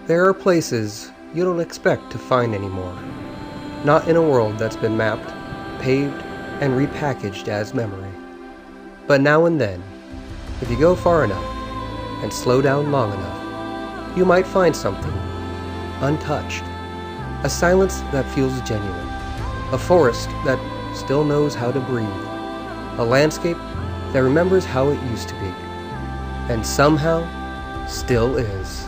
There are places you don't expect to find anymore. Not in a world that's been mapped, paved, and repackaged as memory. But now and then, if you go far enough and slow down long enough, you might find something untouched. A silence that feels genuine. A forest that still knows how to breathe. A landscape that remembers how it used to be. And somehow, still is.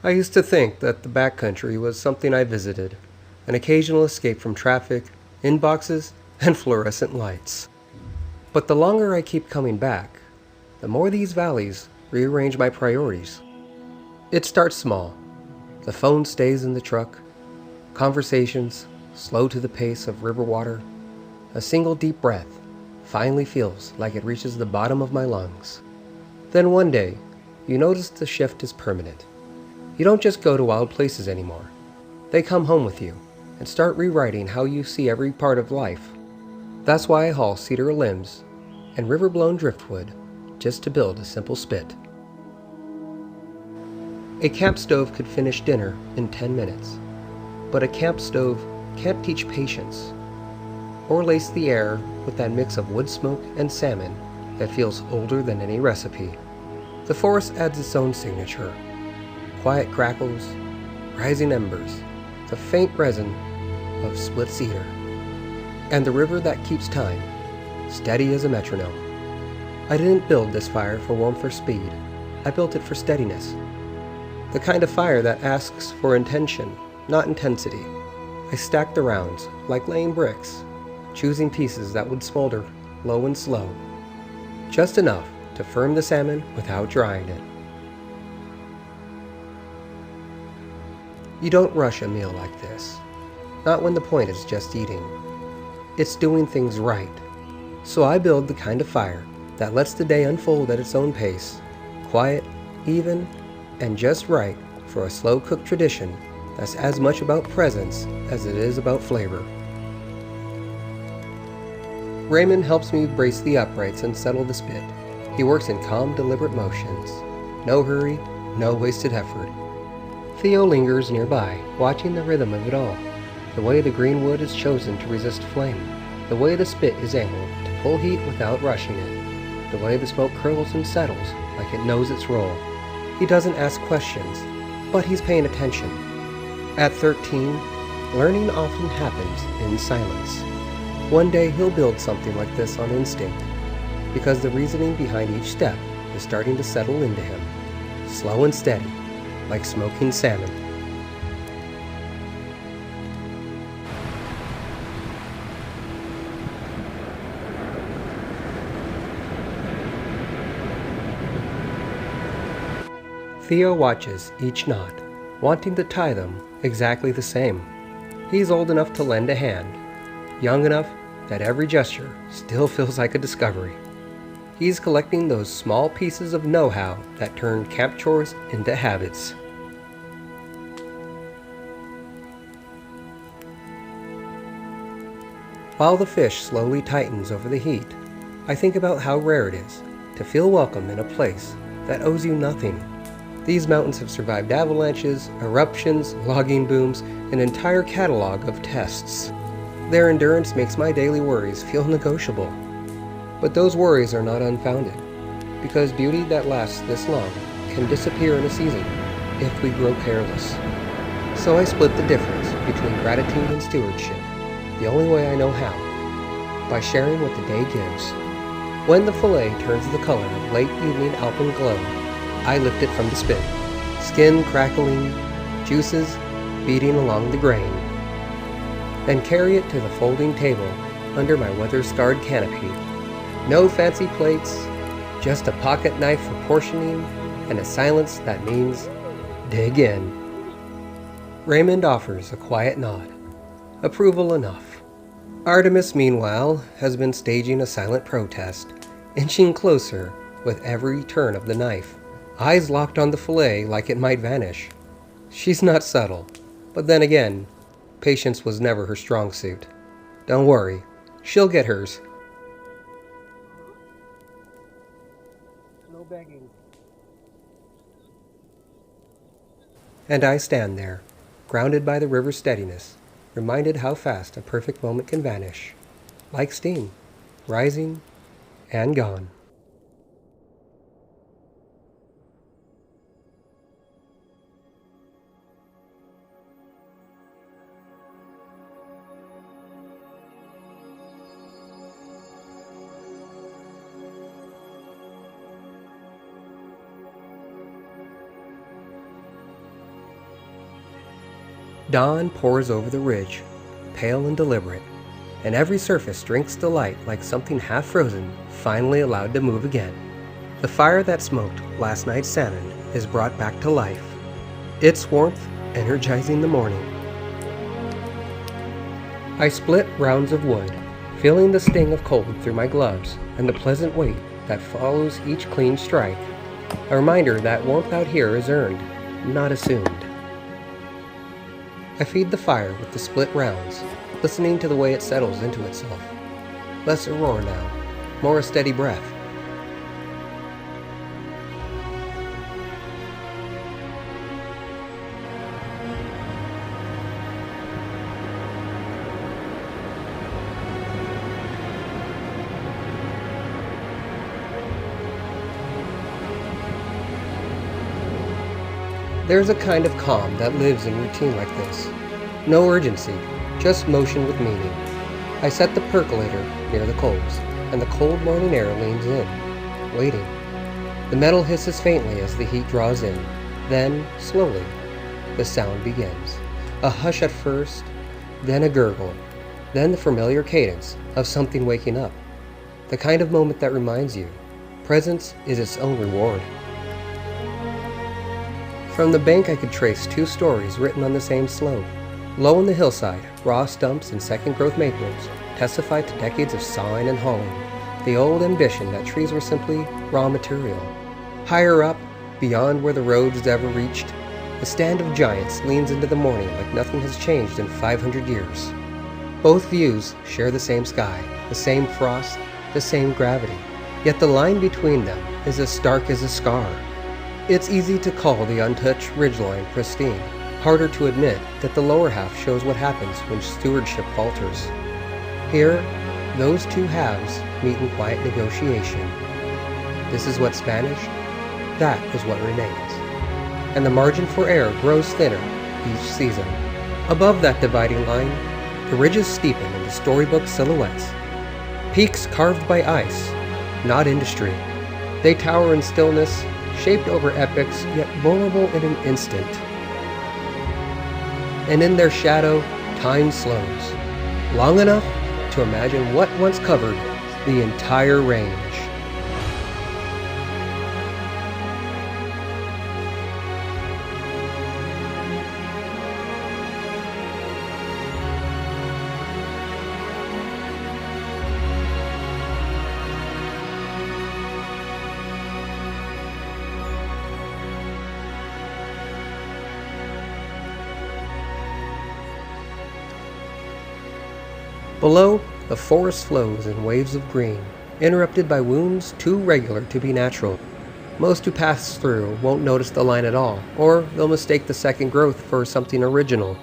I used to think that the backcountry was something I visited, an occasional escape from traffic, inboxes, and fluorescent lights. But the longer I keep coming back, the more these valleys rearrange my priorities. It starts small. The phone stays in the truck, conversations slow to the pace of river water. A single deep breath finally feels like it reaches the bottom of my lungs. Then one day, you notice the shift is permanent. You don't just go to wild places anymore. They come home with you and start rewriting how you see every part of life. That's why I haul cedar limbs and river-blown driftwood just to build a simple spit. A camp stove could finish dinner in 10 minutes, but a camp stove can't teach patience or lace the air with that mix of wood smoke and salmon that feels older than any recipe. The forest adds its own signature. Quiet crackles, rising embers, the faint resin of split cedar, and the river that keeps time, steady as a metronome. I didn't build this fire for warmth or speed. I built it for steadiness. The kind of fire that asks for intention, not intensity. I stacked the rounds like laying bricks, choosing pieces that would smolder low and slow, just enough to firm the salmon without drying it. You don't rush a meal like this, not when the point is just eating. It's doing things right. So I build the kind of fire that lets the day unfold at its own pace, quiet, even, and just right for a slow-cooked tradition that's as much about presence as it is about flavor. Raymond helps me brace the uprights and settle the spit. He works in calm, deliberate motions. No hurry, no wasted effort. Theo lingers nearby, watching the rhythm of it all. The way the green wood is chosen to resist flame. The way the spit is able to pull heat without rushing it. The way the smoke curls and settles like it knows its role. He doesn't ask questions, but he's paying attention. At 13, learning often happens in silence. One day he'll build something like this on instinct, because the reasoning behind each step is starting to settle into him, slow and steady, like smoking salmon. Theo watches each knot, wanting to tie them exactly the same. He's old enough to lend a hand, young enough that every gesture still feels like a discovery. He's collecting those small pieces of know-how that turn camp chores into habits. While the fish slowly tightens over the heat, I think about how rare it is to feel welcome in a place that owes you nothing. These mountains have survived avalanches, eruptions, logging booms, an entire catalog of tests. Their endurance makes my daily worries feel negotiable. But those worries are not unfounded, because beauty that lasts this long can disappear in a season if we grow careless. So I split the difference between gratitude and stewardship, the only way I know how, by sharing what the day gives. When the fillet turns the color of late evening alpine glow, I lift it from the spit, skin crackling, juices beating along the grain, then carry it to the folding table under my weather-scarred canopy. No fancy plates, just a pocket knife for portioning and a silence that means dig in. Raymond offers a quiet nod, approval enough. Artemis, meanwhile, has been staging a silent protest, inching closer with every turn of the knife, eyes locked on the fillet like it might vanish. She's not subtle, but then again, patience was never her strong suit. Don't worry, she'll get hers. No begging. And I stand there, grounded by the river's steadiness, reminded how fast a perfect moment can vanish, like steam, rising and gone. Dawn pours over the ridge, pale and deliberate, and every surface drinks delight like something half frozen, finally allowed to move again. The fire that smoked last night's salmon is brought back to life, its warmth energizing the morning. I split rounds of wood, feeling the sting of cold through my gloves and the pleasant weight that follows each clean strike, a reminder that warmth out here is earned, not assumed. I feed the fire with the split rounds, listening to the way it settles into itself. Less a roar now, more a steady breath. There's a kind of calm that lives in routine like this. No urgency, just motion with meaning. I set the percolator near the coals, and the cold morning air leans in, waiting. The metal hisses faintly as the heat draws in. Then, slowly, the sound begins. A hush at first, then a gurgle, then the familiar cadence of something waking up. The kind of moment that reminds you, presence is its own reward. From the bank I could trace two stories written on the same slope. Low on the hillside, raw stumps and second-growth maples testified to decades of sawing and hauling, the old ambition that trees were simply raw material. Higher up, beyond where the roads ever reached, a stand of giants leans into the morning like nothing has changed in 500 years. Both views share the same sky, the same frost, the same gravity, yet the line between them is as stark as a scar. It's easy to call the untouched ridgeline pristine, harder to admit that the lower half shows what happens when stewardship falters. Here, those two halves meet in quiet negotiation. This is what's vanished, that is what remains. And the margin for error grows thinner each season. Above that dividing line, the ridges steepen into storybook silhouettes. Peaks carved by ice, not industry. They tower in stillness, shaped over epochs, yet vulnerable in an instant. And in their shadow, time slows, long enough to imagine what once covered the entire range. Below, the forest flows in waves of green, interrupted by wounds too regular to be natural. Most who pass through won't notice the line at all, or they'll mistake the second growth for something original.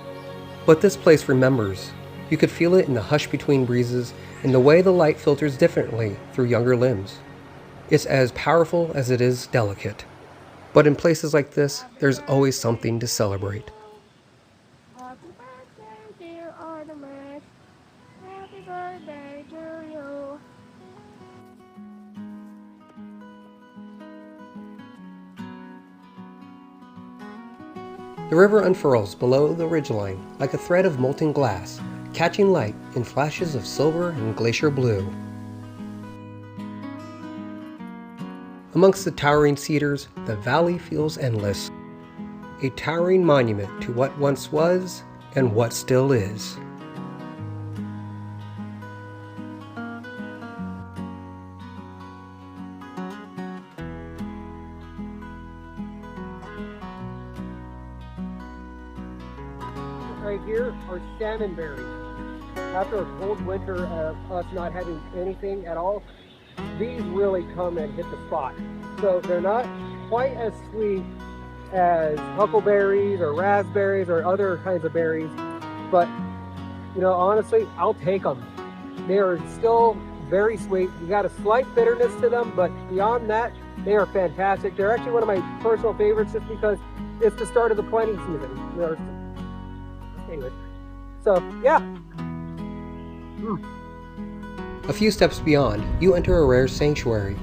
But this place remembers. You could feel it in the hush between breezes, in the way the light filters differently through younger limbs. It's as powerful as it is delicate. But in places like this, there's always something to celebrate. Happy birthday, dear Artemis. Happy birthday to you. The river unfurls below the ridgeline like a thread of molten glass, catching light in flashes of silver and glacier blue. Amongst the towering cedars, the valley feels endless, a towering monument to what once was and what still is. Right here are salmon berries. After a cold winter of us not having anything at all, these really come and hit the spot. So they're not quite as sweet as huckleberries or raspberries or other kinds of berries, but you know, honestly, I'll take them. They are still very sweet. You got a slight bitterness to them, but beyond that, they are fantastic. They're actually one of my personal favorites just because it's the start of the planting season. You know, anyway, so yeah. A few steps beyond, you enter a rare sanctuary,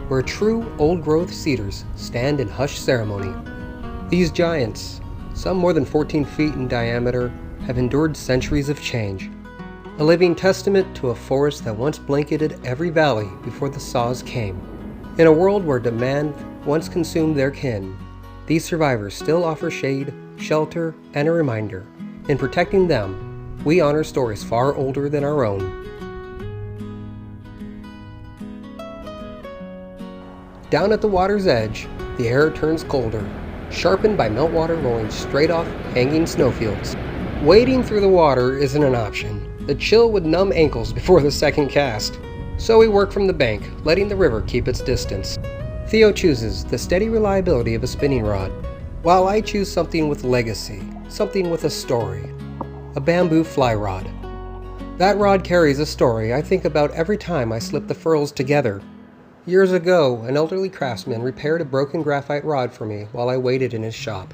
where true old-growth cedars stand in hushed ceremony. These giants, some more than 14 feet in diameter, have endured centuries of change. A living testament to a forest that once blanketed every valley before the saws came. In a world where demand once consumed their kin, these survivors still offer shade, shelter, and a reminder. In protecting them, we honor stories far older than our own. Down at the water's edge, the air turns colder, sharpened by meltwater rolling straight off hanging snowfields. Wading through the water isn't an option. The chill would numb ankles before the second cast. So we work from the bank, letting the river keep its distance. Theo chooses the steady reliability of a spinning rod, while I choose something with legacy, something with a story. A bamboo fly rod. That rod carries a story I think about every time I slip the furls together. Years ago, an elderly craftsman repaired a broken graphite rod for me while I waited in his shop.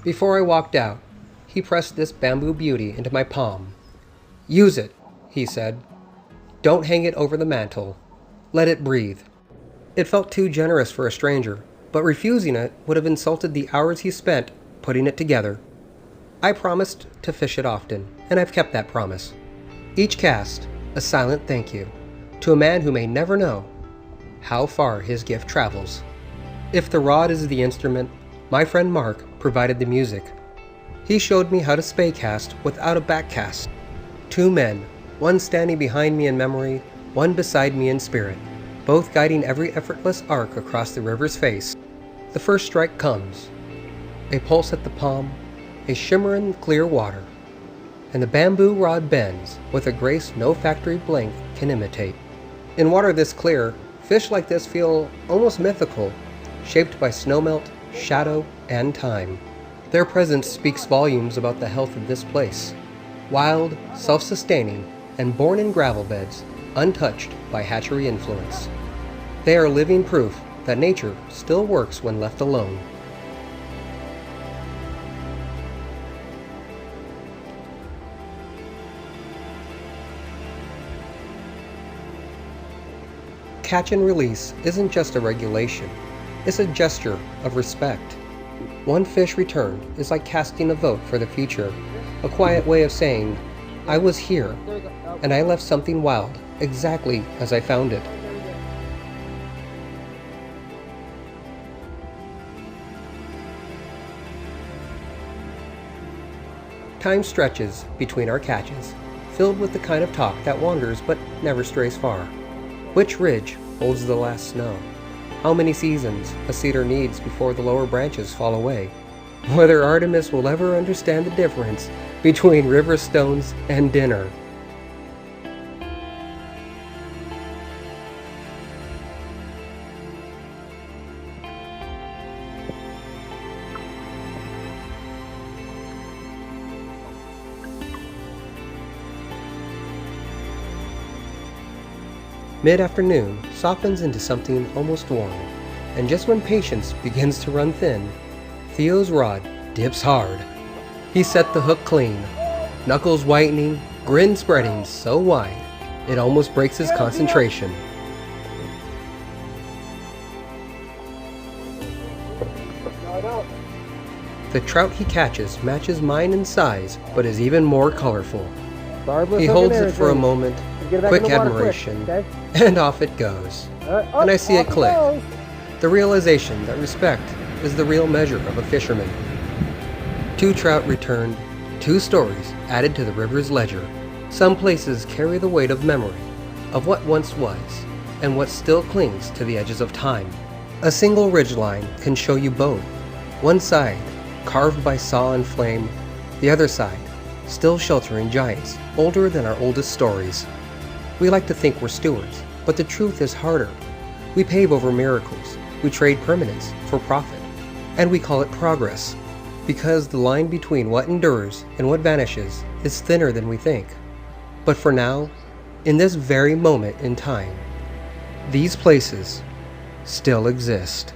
Before I walked out, he pressed this bamboo beauty into my palm. "Use it," he said. "Don't hang it over the mantel. Let it breathe." It felt too generous for a stranger, but refusing it would have insulted the hours he spent putting it together. I promised to fish it often, and I've kept that promise. Each cast, a silent thank you, to a man who may never know how far his gift travels. If the rod is the instrument, my friend Mark provided the music. He showed me how to spay cast without a back cast. Two men, one standing behind me in memory, one beside me in spirit, both guiding every effortless arc across the river's face. The first strike comes. A pulse at the palm, a shimmer in clear water, and the bamboo rod bends with a grace no factory blank can imitate. In water this clear, fish like this feel almost mythical, shaped by snowmelt, shadow, and time. Their presence speaks volumes about the health of this place. Wild, self-sustaining, and born in gravel beds, untouched by hatchery influence. They are living proof that nature still works when left alone. Catch and release isn't just a regulation, it's a gesture of respect. One fish returned is like casting a vote for the future, a quiet way of saying, I was here, and I left something wild, exactly as I found it. Time stretches between our catches, filled with the kind of talk that wanders but never strays far. Which ridge holds the last snow? How many seasons a cedar needs before the lower branches fall away? Whether Artemis will ever understand the difference between river stones and dinner. Mid-afternoon softens into something almost warm, and just when patience begins to run thin, Theo's rod dips hard. He set the hook clean, knuckles whitening, grin spreading so wide, it almost breaks his concentration. The trout he catches matches mine in size, but is even more colorful. He holds it for a moment, quick admiration, and off it goes. And I see it click. The realization that respect is the real measure of a fisherman. 2 trout returned, 2 stories added to the river's ledger. Some places carry the weight of memory, of what once was, and what still clings to the edges of time. A single ridgeline can show you both. One side, carved by saw and flame, the other side, still sheltering giants older than our oldest stories. We like to think we're stewards, but the truth is harder. We pave over miracles, we trade permanence for profit, and we call it progress, because the line between what endures and what vanishes is thinner than we think. But for now, in this very moment in time, these places still exist.